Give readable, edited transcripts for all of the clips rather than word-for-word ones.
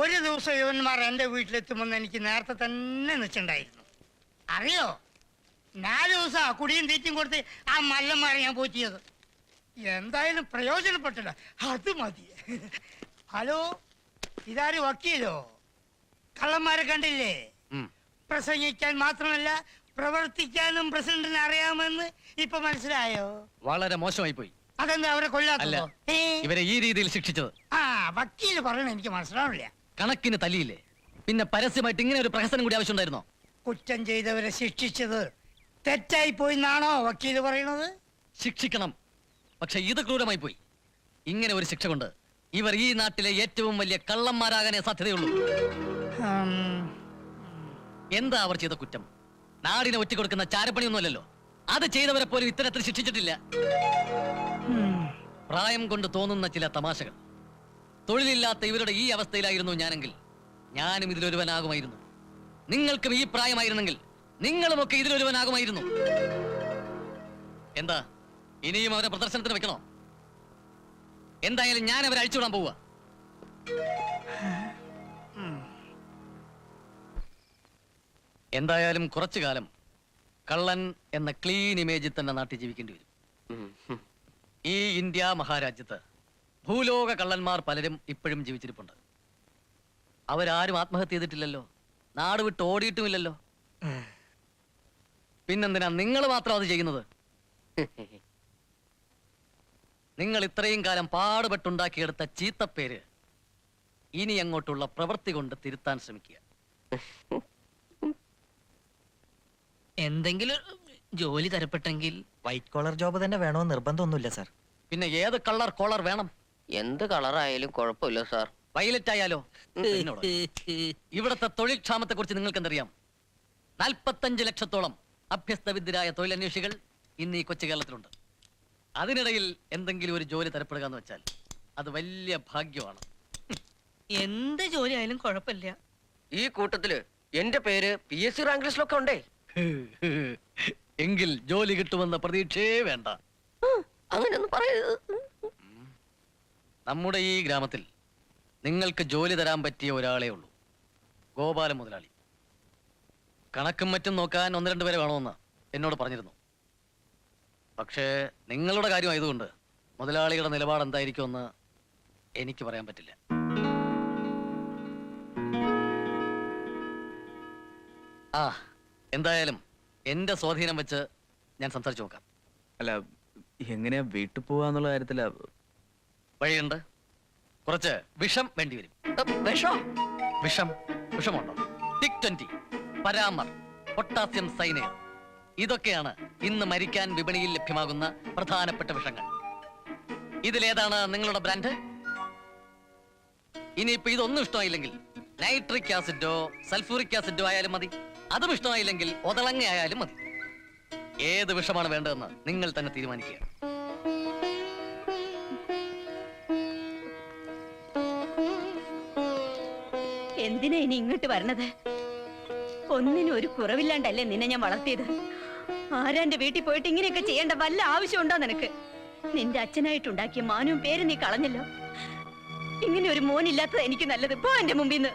ഒരു ദിവസം യുവന്മാർ എൻ്റെ വീട്ടിലെത്തുമെന്ന് എനിക്ക് നേരത്തെ തന്നെ നിശ്ചയുണ്ടായിരുന്നു. അറിയോ, 4 ദിവസം കുടിയും തീറ്റും കൊടുത്ത് ആ മല്ലന്മാരെ ഞാൻ പോറ്റിയത്. എന്തായാലും പ്രയോജനപ്പെട്ടില്ല, അത് മതി. ഹലോ, ഇതാര് വക്കീലോ? കള്ളന്മാരെ കണ്ടില്ലേ? പ്രസംഗിക്കാൻ മാത്രമല്ല പ്രവർത്തിക്കാനും പ്രസിഡന്റിന് അറിയാമെന്ന് ഇപ്പൊ മനസ്സിലായോ? വളരെ മോശമായി പോയി. അതെന്താ അവരെ കൊല്ലാത്തല്ലോ? ഇവരെ ഈ രീതിയിൽ ശിക്ഷിച്ചത് വക്കീല് പറയണ എനിക്ക് മനസ്സിലാവില്ല. കണക്കിന് തല്ലിയില്ലേ? പിന്നെ പരസ്യമായിട്ട് ഇങ്ങനെ ഒരു പ്രഹസനം കൂടി ആവശ്യമുണ്ടായിരുന്നോ? കുറ്റം ചെയ്തവരെ ശിക്ഷിച്ചത് തെറ്റായി പോയി എന്നാണോ വക്കീല് പറയണത്? ശിക്ഷിക്കണം, പക്ഷെ ഇത് ക്രൂരമായി പോയി. ഇങ്ങനെ ഒരു ശിക്ഷ കൊണ്ട് ഇവർ ഈ നാട്ടിലെ ഏറ്റവും വലിയ കള്ളന്മാരാകാനേ സാധ്യതയുള്ളൂ. എന്താ അവർ ചെയ്ത കുറ്റം? നാടിനെ ഒറ്റിക്കൊടുക്കുന്ന ചാരപ്പണിയൊന്നുമല്ലല്ലോ. അത് ചെയ്തവരെ പോലും ഇത്തരത്തിൽ ശിക്ഷിച്ചിട്ടില്ല. പ്രായം കൊണ്ട് തോന്നുന്ന ചില തമാശകൾ. തൊഴിലില്ലാത്ത ഇവരുടെ ഈ അവസ്ഥയിലായിരുന്നു ഞാനെങ്കിൽ ഞാനും ഇതിലൊരുവനാകുമായിരുന്നു. നിങ്ങൾക്കും ഈ പ്രായമായിരുന്നെങ്കിൽ നിങ്ങളുമൊക്കെ ഇതിലൊരുവനാകുമായിരുന്നു. എന്താ ഇനിയും അവരെ പ്രദർശനത്തിന് വെക്കണോ? എന്തായാലും ഞാൻ അവരെ അഴിച്ചുവിടാൻ പോവുക. എന്തായാലും കുറച്ചു കാലം കള്ളൻ എന്ന ക്ലീൻ ഇമേജിൽ തന്നെ നാട്ടിൽ ജീവിക്കേണ്ടി വരും. ഈ ഇന്ത്യ മഹാരാജ്യത്ത് ഭൂലോക കള്ളന്മാർ പലരും ഇപ്പോഴും ജീവിച്ചിരിപ്പുണ്ട്. അവരാരും ആത്മഹത്യ ചെയ്തിട്ടില്ലല്ലോ, നാട് വിട്ട് ഓടിയിട്ടുമില്ലല്ലോ. പിന്നെന്തിനാ നിങ്ങൾ മാത്രം അത് ചെയ്യുന്നത്? നിങ്ങൾ ഇത്രയും കാലം പാടുപെട്ടുണ്ടാക്കിയെടുത്ത ചീത്തപ്പേര് ഇനി അങ്ങോട്ടുള്ള പ്രവൃത്തി കൊണ്ട് തിരുത്താൻ ശ്രമിക്കുക. എന്തെങ്കിലും ജോലി തരപ്പെട്ടെങ്കിൽ വൈറ്റ് കോളർ ജോബ് തന്നെ വേണമെന്ന് നിർബന്ധമൊന്നുമില്ല സാർ. പിന്നെ ഏത് കളർ കോളർ വേണം? എന്ത് കളറായാലും കുഴപ്പമില്ല സാർ. വയലറ്റ് ആയാലോ? ഇവിടത്തെ തൊഴിൽ ക്ഷാമത്തെ കുറിച്ച് നിങ്ങൾക്ക് എന്തറിയാം? 45 ലക്ഷത്തോളം അഭ്യസ്തവിദ്യരായ തൊഴിലന്വേഷികൾ ഇന്ന് ഈ കൊച്ചു കേരളത്തിലുണ്ട്. അതിനിടയിൽ എന്തെങ്കിലും ഒരു ജോലി തരപ്പെടുക എന്ന് വെച്ചാൽ അത് വലിയ ഭാഗ്യമാണ്. എന്ത് ജോലി ആയാലും കുഴപ്പമില്ല. ഈ കൂട്ടത്തില് എന്റെ പേര് PSC റാങ്ക് ലിസ്റ്റിലൊക്കെ ഉണ്ടേ. എങ്കിൽ ജോലി കിട്ടുമെന്ന പ്രതീക്ഷയെ വേണ്ട. അങ്ങനെയൊന്നും പറയരുത്. നമ്മുടെ ഈ ഗ്രാമത്തിൽ നിങ്ങൾക്ക് ജോലി തരാൻ പറ്റിയ ഒരാളേ ഉള്ളൂ, ഗോപാലൻ മുതലാളി. കണക്കും മറ്റും നോക്കാൻ 1-2 പേരെ വേണമെന്ന് എന്നോട് പറഞ്ഞിരുന്നു. പക്ഷേ നിങ്ങളുടെ കാര്യമായതുകൊണ്ട് മുതലാളിയുടെ നിലപാട് എന്തായിരിക്കുമെന്ന് എനിക്ക് പറയാൻ പറ്റില്ല. എന്തായാലും എന്റെ സ്വാധീനം വെച്ച് ഞാൻ സംസാരിച്ചു നോക്കാം. അല്ല, എങ്ങനെയാ വീട്ടിൽ പോവാന്നുള്ള കാര്യത്തില വഴിയുണ്ട്. കുറച്ച് വിഷം വേണ്ടി വരും. വിഷമുണ്ടോ? ടിക്-20, പരാമർ, പൊട്ടാസ്യം സൈനൈഡ്, ഇതൊക്കെയാണ് ഇന്ന് മരിക്കാൻ വിപണിയിൽ ലഭ്യമാകുന്ന പ്രധാനപ്പെട്ട വിഷങ്ങൾ. ഇതിലേതാണ് നിങ്ങളുടെ ബ്രാൻഡ്? ഇനിയിപ്പോ ഇതൊന്നും ഇഷ്ടമായില്ലെങ്കിൽ നൈട്രിക് ആസിഡോ സൾഫൂറിക് ആസിഡോ ആയാലും മതി. അതും ഇഷ്ടമായില്ലെങ്കിൽ ഒതളങ്ങ ആയാലും മതി. ഏത് വിഷമാണ് വേണ്ടതെന്ന് നിങ്ങൾ തന്നെ തീരുമാനിക്കുക. എന്തിനാ ഇനി ഇങ്ങോട്ട് വരണത്? ഒന്നിനും ഒരു കുറവില്ലാണ്ടല്ലേ നിന്നെ ഞാൻ വളർത്തിയത്. ആരാന്റെ വീട്ടിൽ പോയിട്ട് ഇങ്ങനെയൊക്കെ ചെയ്യേണ്ട വല്ല ആവശ്യമുണ്ടോ നിനക്ക്? നിന്റെ അച്ഛനായിട്ടുണ്ടാക്കിയ മാനവും പേര് നീ കളഞ്ഞല്ലോ. ഇങ്ങനെ ഒരു മോനില്ലാത്തത് എനിക്ക് നല്ലത്. പോ എന്റെ മുമ്പിന്ന്.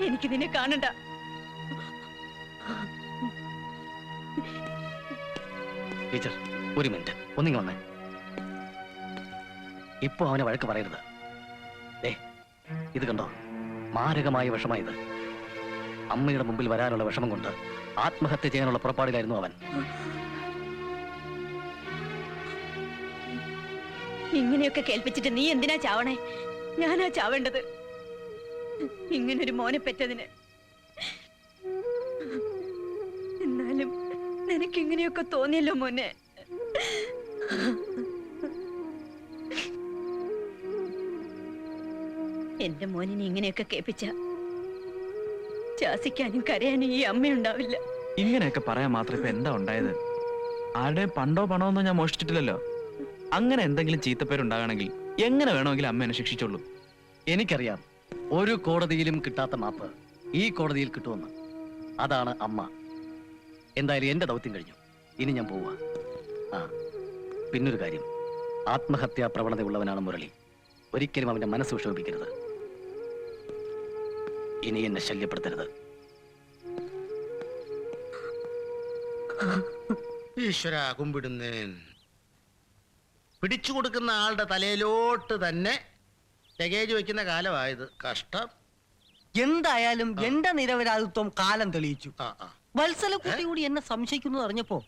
എനിക്ക് നിന്നെ കാണണ്ട. ടീച്ചർ, ഒരു മിനിറ്റ് ഒന്നിങ്ങ് വന്നേ. ഇപ്പൊ അവനെ വഴക്ക് പറയരുത്. ഇത് കണ്ടോ, മാരകമായ വിഷമായത്. അമ്മയുടെ മുമ്പിൽ വരാനുള്ള വിഷമം കൊണ്ട് ആത്മഹത്യ ചെയ്യാനുള്ള പുറപ്പാടിലായിരുന്നു അവൻ. ഇങ്ങനെയൊക്കെ കേൾപ്പിച്ചിട്ട് നീ എന്തിനാ ചാവണേ? ഞാനാ ചാവേണ്ടത്. ഇങ്ങനൊരു മോനെ പെറ്റതിന്. എന്നാലും നിനക്കിങ്ങനെയൊക്കെ തോന്നിയല്ലോ മോനെ. എന്റെ മോനിനെ ഇങ്ങനെയൊക്കെ കേൾപ്പിച്ച ശാസിക്കാനും കരയാനും ഈ അമ്മയുണ്ടാവില്ല. ഇങ്ങനെയൊക്കെ പറയാൻ മാത്രം ഇപ്പൊ എന്താ ഉണ്ടായത്? ആരുടെയും പണ്ടോ പണമൊന്നും ഞാൻ മോഷ്ടിച്ചിട്ടില്ലല്ലോ. അങ്ങനെ എന്തെങ്കിലും ചീത്തപ്പേരുണ്ടാകണമെങ്കിൽ എങ്ങനെ വേണമെങ്കിലും അമ്മ എന്നെ ശിക്ഷിച്ചോളൂ. എനിക്കറിയാം ഒരു കോടതിയിലും കിട്ടാത്ത മാപ്പ് ഈ കോടതിയിൽ കിട്ടുമെന്ന്. അതാണ് അമ്മ. എന്തായാലും എന്റെ ദൗത്യം കഴിഞ്ഞു. ഇനി ഞാൻ പോവാ. പിന്നൊരു കാര്യം, ആത്മഹത്യാ പ്രവണതയുള്ളവനാണ് മുരളി. ഒരിക്കലും അവന്റെ മനസ്സ് വിഷമിപ്പിക്കരുത്. ഇനി എന്നെ ശല്യപ്പെടുത്തരുത്. ഈശ്വര കുമ്പിടുന്നേൻ. പിടിച്ചു കൊടുക്കുന്ന ആളുടെ തലയിലോട്ട് തന്നെ ലഗേജ് വെക്കുന്ന കാലമായത്. കഷ്ടം. എന്തായാലും എന്റെ നിരപരാധിത്വം കാലം തെളിയിച്ചു. ആ ആ വത്സലക്കുട്ടി കൂടി എന്നെ സംശയിക്കുന്നു അറിഞ്ഞപ്പോ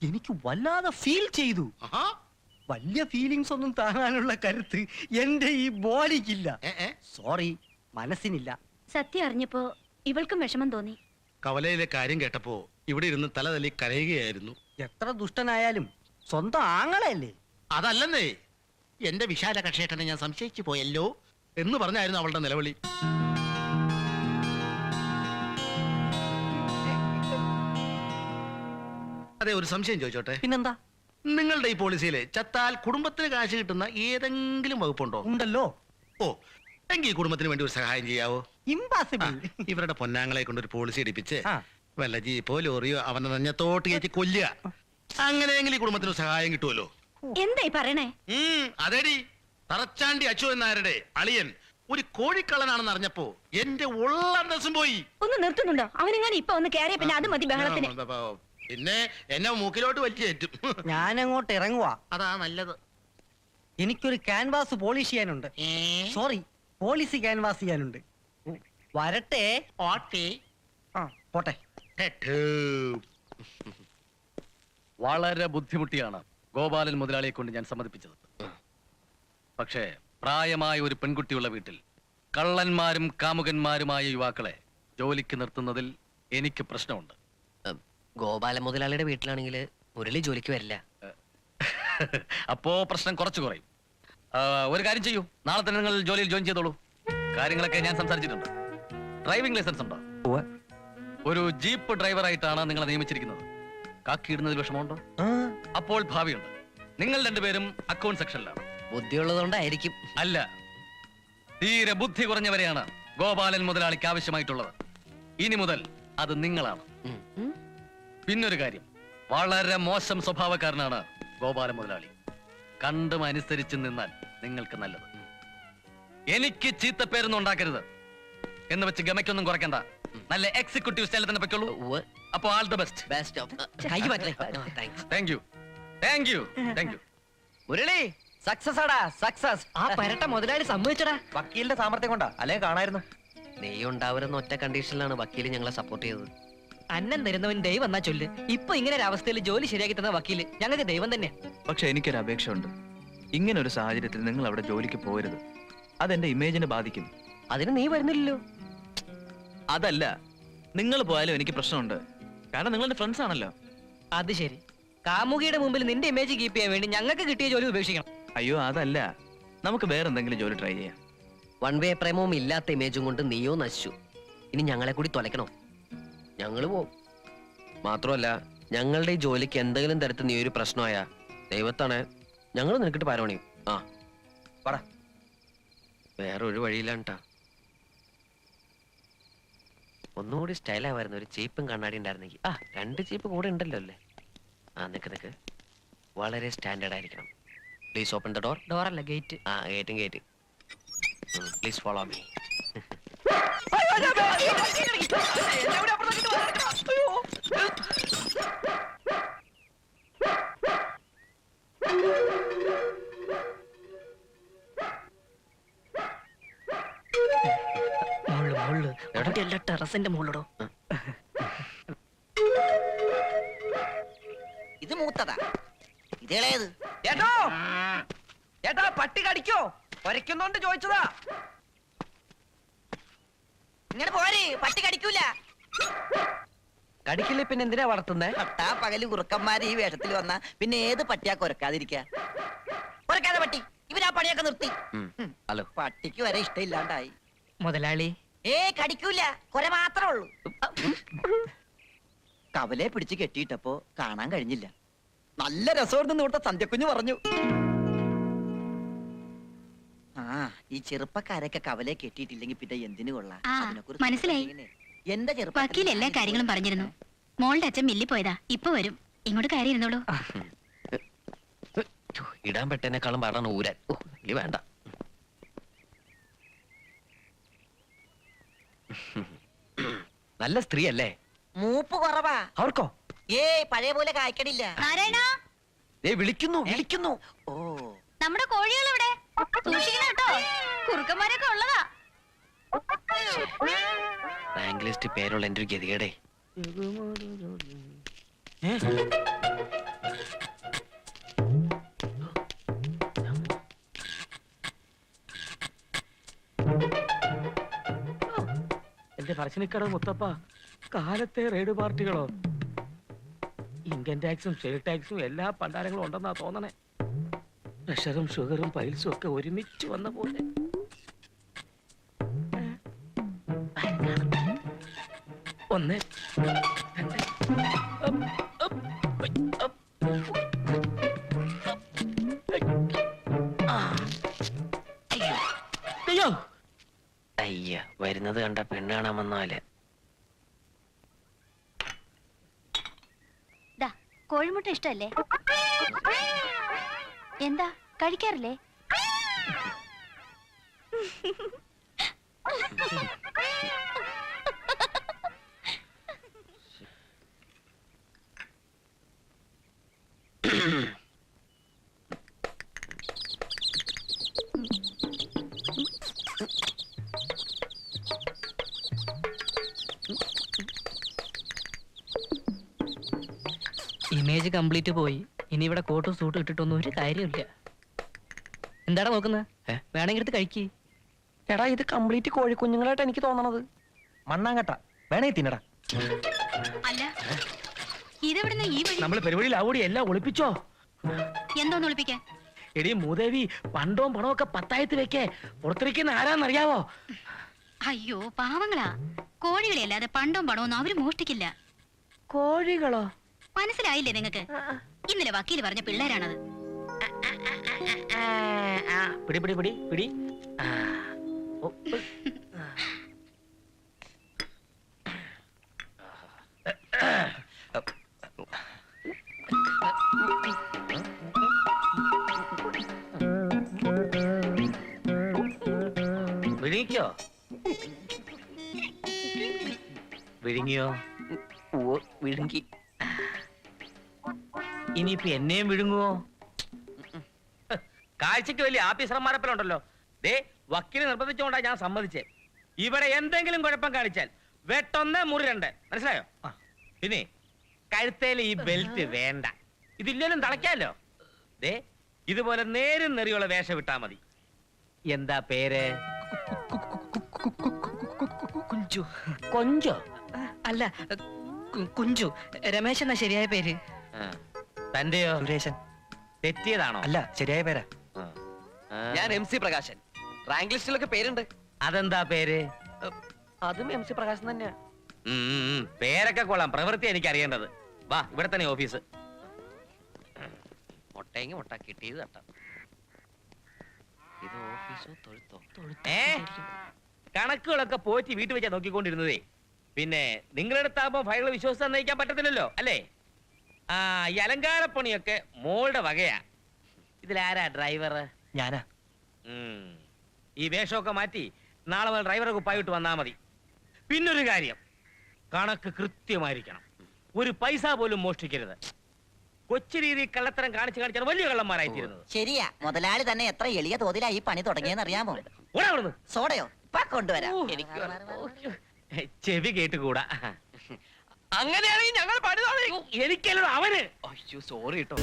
എനിക്ക് വല്ലാതെ ഫീൽ ചെയ്തു. ആഹാ. വലിയ ഫീലിങ്സ് ഒന്നും താങ്ങാനുള്ള കരുത്ത് എന്റെ ഈ ബോഡിക്കില്ല. സോറി, മനസ്സിനില്ല. സത്യം അറിഞ്ഞപ്പോ ഇവൾക്കും വിഷമം തോന്നി. കവലയിലെ കാര്യം കേട്ടപ്പോ ഇവിടെ ഇരുന്ന് തല തല്ലി കരയുകയായിരുന്നു. എത്ര ദുഷ്ടനായാലും സ്വന്തം ആങ്ങളല്ലേ. അതല്ലെന്നേ, എന്റെ വിശാല കക്ഷേട്ടനെ ഞാൻ സംശയിച്ചു പോയല്ലോ എന്ന് പറഞ്ഞായിരുന്നു അവളുടെ നിലവിളി. അതെ, ഒരു സംശയം ചോദിച്ചോട്ടെ. പിന്നെന്താ? നിങ്ങളുടെ ഈ പോളിസിയിലെ ചത്താൽ കുടുംബത്തിന് കാശ് കിട്ടുന്ന ഏതെങ്കിലും വകുപ്പുണ്ടോ? ഉണ്ടല്ലോ. ഓ, എങ്കിൽ ഈ കുടുംബത്തിന് വേണ്ടി ഒരു സഹായം ചെയ്യാവോ? ഇംപോസിബിൾ. ഇവരുടെ പൊന്നാങ്ങളെ കൊണ്ട് ഒരു പോളിസി എടുപ്പിച്ച് ആ. വല്ല ജീപ്പോ ലോറിയോ അവനെ നെഞ്ഞത്തോട്ട് കയറ്റി കൊല്ലുക. അങ്ങനെയെങ്കിൽ ഈ കുടുംബത്തിന് സഹായം കിട്ടുമല്ലോ. എന്തായി പറയണേ? അതേടി, തറച്ചാണ്ടി അച്ചു എന്നാരുടെ അളിയൻ ഒരു കോഴിക്കള്ളനാണെന്ന് അറിഞ്ഞപ്പോ എന്റെ ഉള്ളന്തസ്സും പോയി. ഒന്ന് നിർത്തുന്നുണ്ടോ? അവനെങ്ങനെ ഇപ്പൊ ഒന്ന് കേറിയ പിന്നെ അത് മതി ബഹളത്തിന്. പിന്നെ എന്നെ മൂക്കിലോട്ട് വലിച്ചേറ്റും. ഞാൻ അങ്ങോട്ട് ഇറങ്ങുവാ. അതാ നല്ലത്. എനിക്കൊരു ക്യാൻവാസ് പോളിഷ് ചെയ്യാനുണ്ട്. സോറി, പോളിസി ക്യാൻവാസ് ചെയ്യാനുണ്ട്. വരട്ടെ. ഓട്ടേ. ആ, പോട്ടെ. വളരെ ബുദ്ധിമുട്ടിയാണ് ഗോപാലൻ മുതലാളിയെ കൊണ്ട് ഞാൻ സമ്മതിപ്പിച്ചത്. പക്ഷേ പ്രായമായ ഒരു പെൺകുട്ടിയുള്ള വീട്ടിൽ കള്ളന്മാരും കാമുകന്മാരുമായ യുവാക്കളെ ജോലിക്ക് നിർത്തുന്നതിൽ എനിക്ക് പ്രശ്നമുണ്ട്. ഗോപാല മുതലാളിയുടെ വീട്ടിലാണെങ്കിൽ മുരളി ജോലിക്ക് വരില്ല. അപ്പോ പ്രശ്നം കുറച്ചു കുറയും. ഒരു കാര്യം ചെയ്യൂ, നാളെ തന്നെ നിങ്ങൾ ജോലിയിൽ ജോയിൻ ചെയ്തോളൂ. കാര്യങ്ങളൊക്കെ ഞാൻ സംസാരിച്ചിട്ടുണ്ട്. ഡ്രൈവിംഗ് ലൈസൻസ് ഉണ്ടോ? ഒരു ജീപ്പ് ഡ്രൈവറായിട്ടാണ് നിങ്ങളെ നിയമിച്ചിരിക്കുന്നത്. കാക്കിയിടുന്നതിൽ വിഷമമുണ്ടോ? അപ്പോൾ ഭാവിയുണ്ട്. നിങ്ങൾ രണ്ടുപേരും അക്കൗണ്ട് സെക്ഷനിലാണ്. ബുദ്ധിയുള്ളതുകൊണ്ടായിരിക്കും. അല്ല, തീരെ ബുദ്ധി കുറഞ്ഞവരെയാണ് ഗോപാലൻ മുതലാളിക്ക് ആവശ്യമായിട്ടുള്ളത്. ഇനി മുതൽ അത് നിങ്ങളാണ്. പിന്നൊരു കാര്യം, വളരെ മോശം സ്വഭാവക്കാരനാണ് ഗോപാലൻ മുതലാളി. കണ്ടും അനുസരിച്ച് നിന്നാൽ നിങ്ങൾക്ക് നല്ലത്. എനിക്ക് ചീത്തപ്പേരൊന്നും ഉണ്ടാക്കരുത് എന്ന് വെച്ച് ഗമയ്ക്കൊന്നും കുറയ്ക്കണ്ട. നല്ല എക്സിക്യൂട്ടീവ് സ്റ്റൈലിൽ തന്നെ പൊയ്ക്കോളൂ. അപ്പൊ all the best. Thank you, thank you, thank you. Murali success ആടാ, സക്സസ്. ആ പരട്ട മുതലാളി സമ്മതിച്ചടാ. വക്കീലിന്റെ സാമർത്ഥ്യം കൊണ്ടാ, അല്ലെ കാണായിരുന്നു. നീ ഉണ്ടാവരുന്ന ഒറ്റ കണ്ടീഷനിലാണ് വക്കീല് ഞങ്ങളെ സപ്പോർട്ട് ചെയ്തത്. അന്നം തരുന്നവൻ ദൈവം എന്നാ ചൊല്ല്. ഇപ്പൊ ഇങ്ങനെ ഒരു അവസ്ഥയിൽ ജോലി ശരിയാക്കി തന്ന വക്കീല് ഞങ്ങൾക്ക് ദൈവം തന്നെ. പക്ഷെ എനിക്കൊരു അപേക്ഷ ഉണ്ട്. ഇങ്ങനെ ഒരു സാഹചര്യത്തിൽ നിങ്ങൾ അവിടെ ജോലിക്ക് പോകരുത്. അതെന്റെ ഇമേജിനെ ബാധിക്കും. അതിന് നീ വരുന്നില്ലല്ലോ. അതല്ല, നിങ്ങൾ പോയാലും എനിക്ക് പ്രശ്നമുണ്ട്. കാരണം നിങ്ങളുടെ ഫ്രണ്ട്സ് ആണല്ലോ. അത് ശരി, കാമുകിയുടെ മുമ്പിൽ നിന്റെ ഇമേജ് കീപ്പ് ചെയ്യാൻ വേണ്ടി ഞങ്ങൾക്ക് കിട്ടിയ ജോലി ഉപേക്ഷിക്കണം. അയ്യോ അതല്ല, നമുക്ക് വേറെ എന്തെങ്കിലും ജോലി ട്രൈ ചെയ്യാം. വൺ വേ പ്രേമവും ഇല്ലാത്ത ഇമേജും കൊണ്ട് നീയോ നശിച്ചു. ഇനി ഞങ്ങളെ കൂടി തൊലക്കണോ? ഞങ്ങള് പോവും. മാത്രമല്ല, ഞങ്ങളുടെ ഈ ജോലിക്ക് എന്തെങ്കിലും തരത്തിൽ നീ ഒരു പ്രശ്നമായ ദൈവത്താണ് ഞങ്ങൾ നിനക്കിട്ട് പാരോണിയും. ആ പറ, വേറെ ഒരു വഴിയില്ലാണ്ടാ. ഒന്നുകൂടി സ്റ്റൈലാവായിരുന്നു. ഒരു ചീപ്പും കണ്ണാടി ഉണ്ടായിരുന്നെങ്കിൽ. 2 ചീപ്പ് കൂടെ ഉണ്ടല്ലോ അല്ലേ? നിക്ക് വളരെ സ്റ്റാൻഡേർഡ് ആയിരിക്കണം. Please open the door. ഡോറല്ല, gate. Gate. Please follow me. ടെറസിന്റെ മുകളിലോ. ഇത് മൂത്തതാ, ഇതേളേത്? ഏട്ടോ ഏട്ടാ, പട്ടി കടിക്കോ? ഒരയ്ക്കുന്നോണ്ട് ചോദിച്ചതാ. ഇങ്ങനെ പോരെ, പട്ടി കടിക്കൂല. കടിക്കില്ലേ പിന്നെ എന്തിനാ വളർത്തുന്നേ? പട്ടാ പകല് കുറുക്കന്മാര് ഈ വേഷത്തിൽ വന്ന പിന്നെ ഏത് പട്ടിയാ കൊരക്കാതിരിക്ക? കൊരക്കാതെ പട്ടി ഇവരാ പണിയൊക്കെ നിർത്തി. ഹലോ, പട്ടിക്ക് വരെ ഇഷ്ടമില്ലാണ്ടായി. മുതലാളി കടിക്കൂല, കൊര മാത്രമേ ഉള്ളൂ. കവലെ പിടിച്ച് കെട്ടിയിട്ടപ്പോ കാണാൻ കഴിഞ്ഞില്ല. നല്ല രസമായിരുന്നു ഇവിടുത്തെ സന്ധ്യക്കുഞ്ഞ് പറഞ്ഞു. ഈ ചെറുപ്പക്കാരൊക്കെ കവലെ കെട്ടിയിട്ടില്ലെങ്കിൽ പിന്നെ എന്തിനു കൊള്ളാം? മനസ്സിലായി. എന്റെ വക്കീൽ എല്ലാ കാര്യങ്ങളും പറഞ്ഞിരുന്നു. മോളുടെ അച്ഛൻ മില്ലി പോയതാ, ഇപ്പൊ വരും. ഇങ്ങോട്ട് കയറി ഇരുന്നോളൂ. ഇടാൻ പെട്ടേനേക്കാളും പാടാണ് ഊരാൻ. വേണ്ട. നല്ല സ്ത്രീ അല്ലേ? മൂപ്പ് കുറവാ. അവർക്കോ? ഏയ് പഴയ പോലെ കായ്ക്കണില്ല. നാരായണ, വിളിക്കുന്നു വിളിക്കുന്നു. ഓ, നമ്മുടെ കോഴികൾ ഇവിടെ സൂക്ഷിക്കണം കേട്ടോ, കുറുക്കന്മാരൊക്കെ ഉള്ളതാ. റാങ്ക് ലിസ്റ്റ് പേരുള്ള എന്റെ ഒരു ഗതികേടേ. എന്റെ പറശ്ശിനിക്കട മുത്തപ്പ, കാലത്തെ റെയ്ഡ് പാർട്ടികളോ? ഇൻകം ടാക്സും സെയിൽ ടാക്സും എല്ലാ പണ്ടാരങ്ങളും ഉണ്ടെന്നാ തോന്നണേ. പ്രഷറും ഷുഗറും പൈൽസും ഒക്കെ ഒരുമിച്ച് വന്ന പോലെ. ഒന്ന്, രണ്ട്, അയ്യോ, അയ്യ, വരുന്നത് കണ്ട പെണ്ണ് കാണാൻ വന്നാല്. കോഴിമുട്ട ഇഷ്ടല്ലേ? എന്താ കഴിക്കാറില്ലേ? ഇമേജ് കംപ്ലീറ്റ് പോയി. ഇനി ഇവിടെ കോട്ടും സൂട്ടും ഇട്ടിട്ടൊന്നും ഒരു കാര്യമില്ല. എന്താടാ നോക്കുന്നത്? വേണമെങ്കിൽ എടുത്ത് കഴിക്ക്. എടാ ഇത് കംപ്ലീറ്റ് കോഴിക്കുഞ്ഞുങ്ങളായിട്ട് എനിക്ക് തോന്നണത്. മണ്ണാങ്കട്ട വേണേ തിന്നടാ. അല്ല, ഇതെവിടുന്ന് ഈ വഴി? നമ്മള് പരിപാടിയിലാവൂടി എല്ലാം ഒളിപ്പിച്ചോ? എന്തോന്ന് ഒളിപ്പിക്കാൻ? എടി മൂദേവി, പണ്ടവും പണവും ഒക്കെ പത്തായത്ത് വെക്കേ. പുറത്തിരിക്കുന്ന ആരാന്നറിയാവോ? അയ്യോ പാവങ്ങളാ. കോഴികളെ അല്ലാതെ പണ്ടവും പണവും അവര് മോഷ്ടിക്കില്ല. കോഴികളോ? മനസ്സിലായില്ലേ നിങ്ങക്ക്? ഇന്നലെ വക്കീല് പറഞ്ഞ പിള്ളേരാണത്. പിടി പിടി പിടി പിടി. വിഴുങ്ങിക്കോ? വിഴുങ്ങിയോ? വിഴുങ്ങി. ഇനിയിപ്പൊ എന്നെയും വിഴുങ്ങുവോ? കാഴ്ചക്ക് വലിയ ആഫീസർമാരപ്പലുണ്ടല്ലോ. ദേ, വക്കീല് നിർബന്ധിച്ചോണ്ടാ ഞാൻ സമ്മതിച്ചേ. ഇവിടെ എന്തെങ്കിലും കുഴപ്പം കാണിച്ചാൽ വെട്ടൊന്ന് മുറി രണ്ട്, മനസ്സിലായോ? പിന്നെ കഴുത്തേൽ ഈ ബെൽറ്റ് വേണ്ട. ഇതില്ലേലും തളയ്ക്കാലോ. ദേ, ഇതുപോലെ നേരും നെറിയുള്ള വേഷം വിട്ടാ മതി. എന്താ പേര്? കുഞ്ചു. കൊഞ്ചോ? അല്ല, കുഞ്ചു. രമേശ് എന്നാ ശരിയായ പേര്. തന്റെയോ? സുരേശൻ. തെറ്റിയതാണോ? അല്ല, ശരിയായ പേരാ. ഞാൻ MC പ്രകാശൻ. റാങ്ക് ലിസ്റ്റിലൊക്കെ പേരുണ്ട്. അതെന്താ പേര്? അതും MC പ്രകാശൻ തന്നെയാ. പേരൊക്കെ കൊള്ളാം, പ്രവൃത്തി എനിക്ക് അറിയേണ്ടത്. വാ, ഇവിടെ തന്നെ ഓഫീസ്. മുട്ടയെങ്കിൽ മുട്ട, കിട്ടിയത് തട്ടാം. ഇത് ഓഫീസോ തൊഴുത്തോ? കണക്കുകളൊക്കെ പോറ്റി വീട്ടിൽ വെച്ചാ നോക്കിക്കൊണ്ടിരുന്നതേ. പിന്നെ നിങ്ങളെടുത്താകുമ്പോ ഫയലുകൾ വിശ്വസിച്ച് നയിക്കാൻ പറ്റത്തില്ലല്ലോ, അല്ലേ? ഈ അലങ്കാരപ്പണിയൊക്കെ മോളുടെ വകയാ. ഇതിലാരാ ഡ്രൈവർ? ഞാനാ. ഈ വേഷമൊക്കെ മാറ്റി നാളെ മുതൽ ഡ്രൈവറെ കുപ്പായിട്ട് വന്നാ മതി. പിന്നൊരു കാര്യം, കണക്ക് കൃത്യമായിരിക്കണം. ഒരു പൈസ പോലും മോഷ്ടിക്കരുത്. കൊച്ചു രീതി കള്ളത്തരം കാണിച്ചാണ് വലിയ കള്ളന്മാരായിത്തീരുന്നത്. ശരിയാ. മുതലാളി തന്നെ എത്ര എളിയ തോതിലാ ഈ പണി തുടങ്ങിയെന്ന് അറിയാമോ? സോഡയോ? ഇപ്പൊ കൊണ്ടുവരാം. ചെവി കേട്ടുകൂടാ. അങ്ങനെയാണെങ്കിൽ ഞങ്ങൾ പണി തുടങ്ങി. എനിക്കല്ലോ അവന്. അയ്യോ, സോറി കേട്ടോ.